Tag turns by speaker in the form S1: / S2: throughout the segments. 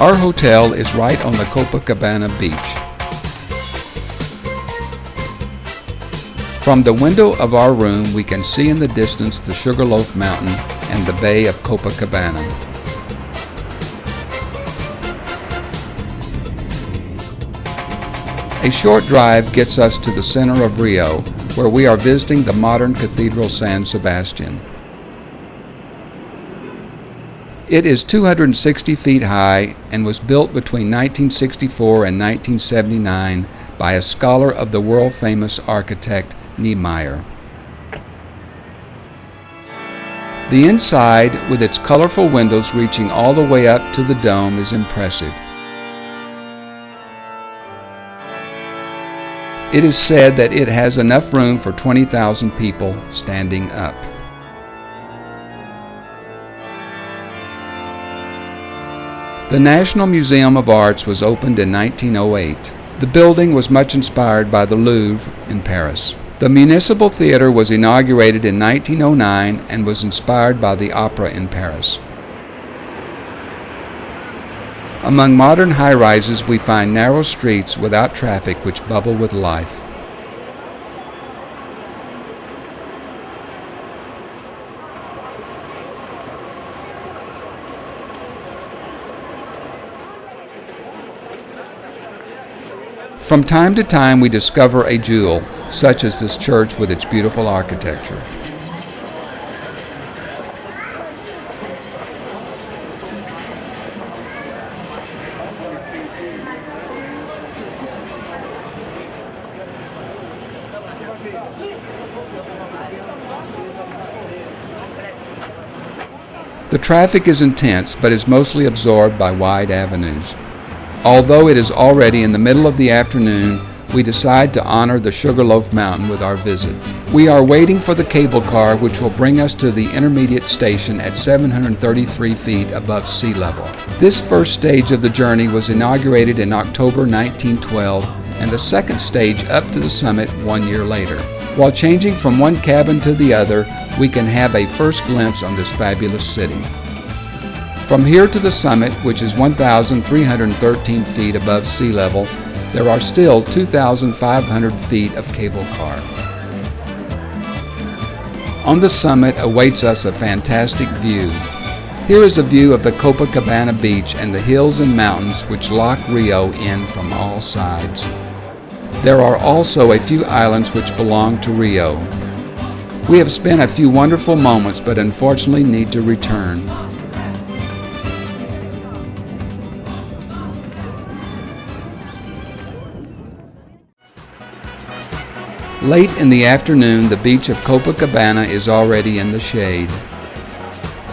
S1: Our hotel is right on the Copacabana beach. From the window of our room, we can see in the distance the Sugarloaf Mountain and the Bay of Copacabana. A short drive gets us to the center of Rio, where we are visiting the modern Cathedral San Sebastian. It is 260 feet high and was built between 1964 and 1979 by a scholar of the world-famous architect Niemeyer. The inside, with its colorful windows reaching all the way up to the dome, is impressive. It is said that it has enough room for 20,000 people standing up. The National Museum of Arts was opened in 1908. The building was much inspired by the Louvre in Paris. The Municipal Theater was inaugurated in 1909 and was inspired by the opera in Paris. Among modern high-rises, we find narrow streets without traffic which bubble with life. From time to time, we discover a jewel, such as this church with its beautiful architecture. The traffic is intense, but is mostly absorbed by wide avenues. Although it is already in the middle of the afternoon, we decide to honor the Sugarloaf Mountain with our visit. We are waiting for the cable car, which will bring us to the intermediate station at 733 feet above sea level. This first stage of the journey was inaugurated in October 1912, and the second stage up to the summit 1 year later. While changing from one cabin to the other, we can have a first glimpse on this fabulous city. From here to the summit, which is 1,313 feet above sea level, there are still 2,500 feet of cable car. On the summit awaits us a fantastic view. Here is a view of the Copacabana beach and the hills and mountains which lock Rio in from all sides. There are also a few islands which belong to Rio. We have spent a few wonderful moments, but unfortunately need to return. Late in the afternoon, the beach of Copacabana is already in the shade.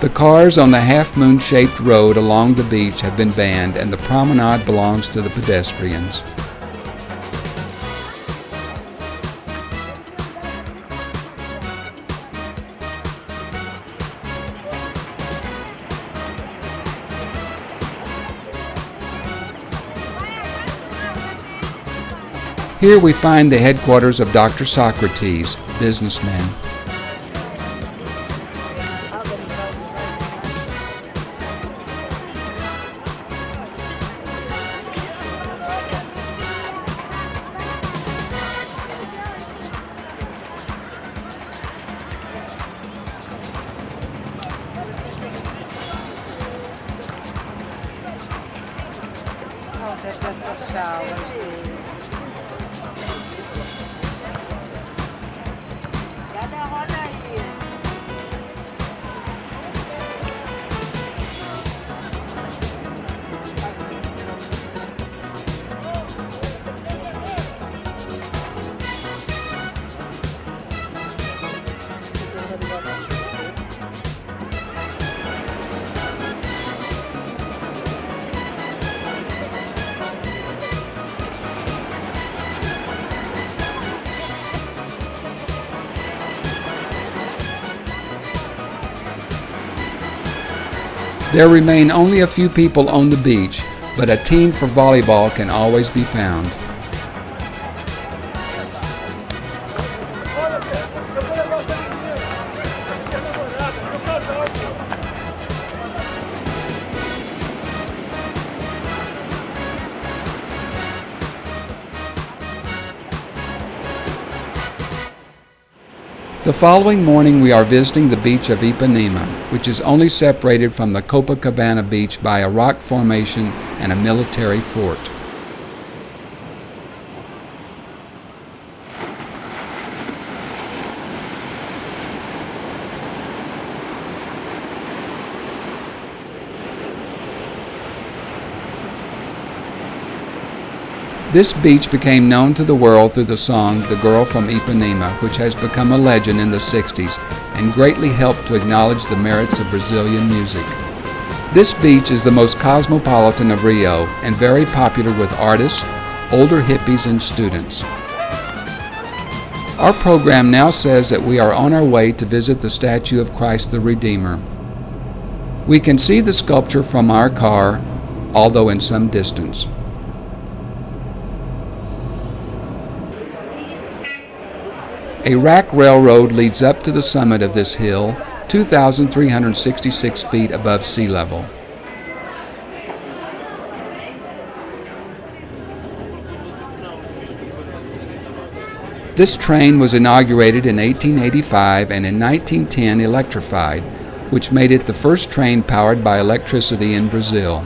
S1: The cars on the half-moon-shaped road along the beach have been banned, and the promenade belongs to the pedestrians. Here we find the headquarters of Dr. Socrates, businessman. There remain only a few people on the beach, but a team for volleyball can always be found. The following morning we are visiting the beach of Ipanema, which is only separated from the Copacabana beach by a rock formation and a military fort. This beach became known to the world through the song "The Girl from Ipanema," which has become a legend in the 60s and greatly helped to acknowledge the merits of Brazilian music. This beach is the most cosmopolitan of Rio and very popular with artists, older hippies, and students. Our program now says that we are on our way to visit the statue of Christ the Redeemer. We can see the sculpture from our car, although in some distance. A rack railroad leads up to the summit of this hill, 2,366 feet above sea level. This train was inaugurated in 1885 and in 1910 electrified, which made it the first train powered by electricity in Brazil.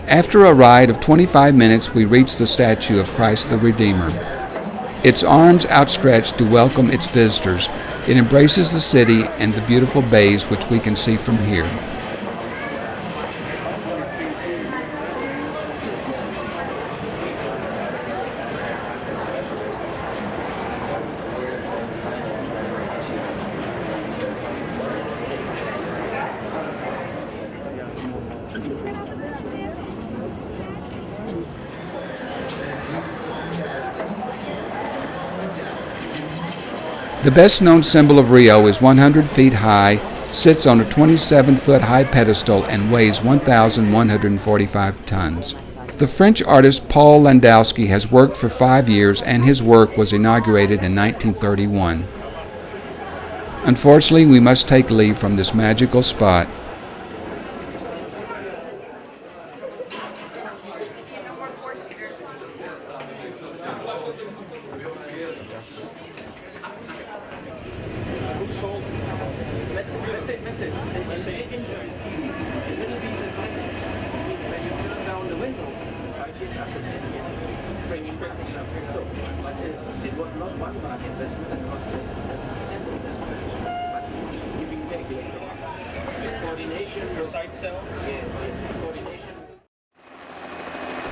S1: After a ride of 25 minutes, we reach the statue of Christ the Redeemer. Its arms outstretched to welcome its visitors, it embraces the city and the beautiful bays which we can see from here. The best-known symbol of Rio is 100 feet high, sits on a 27-foot high pedestal, and weighs 1,145 tons. The French artist Paul Landowski has worked for 5 years, and his work was inaugurated in 1931. Unfortunately, we must take leave from this magical spot.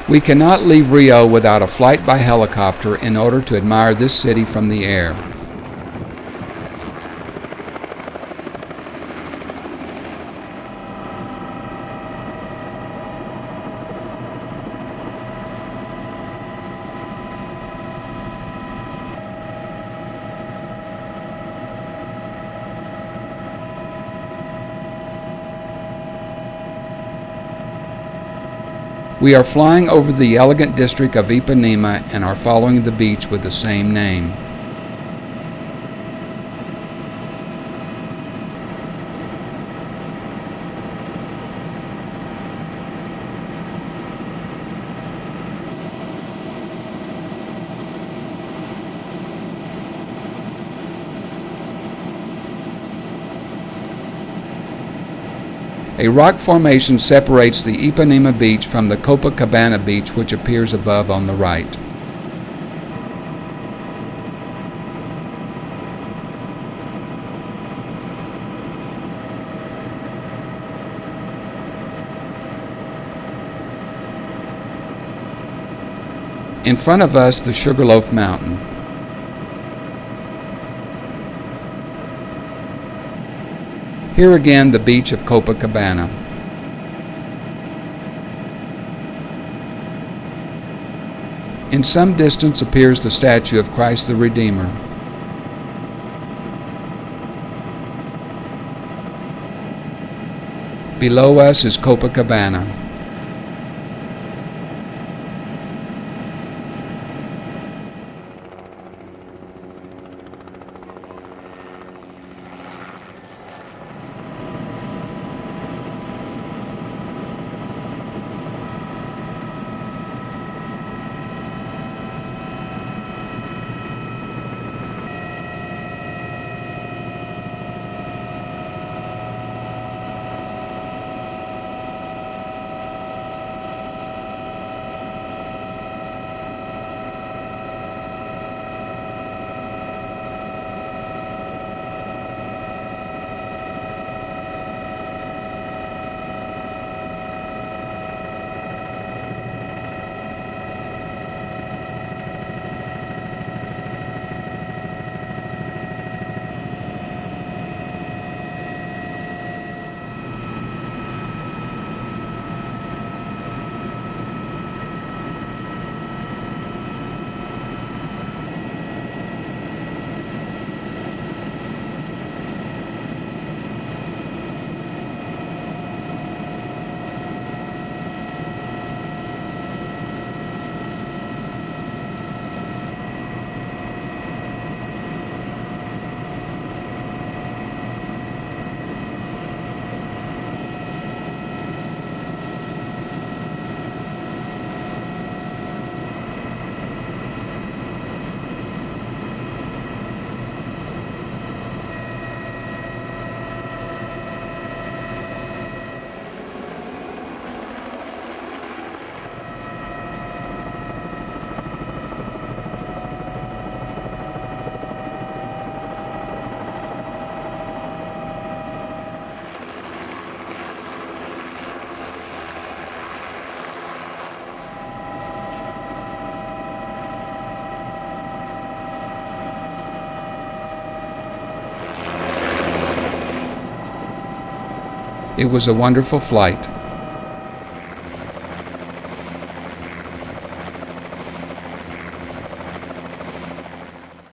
S1: We cannot leave Rio without a flight by helicopter in order to admire this city from the air. We are flying over the elegant district of Ipanema and are following the beach with the same name. A rock formation separates the Ipanema beach from the Copacabana beach, which appears above on the right. In front of us, the Sugarloaf Mountain. Here again, the beach of Copacabana. In some distance appears the statue of Christ the Redeemer. Below us is Copacabana. It was a wonderful flight.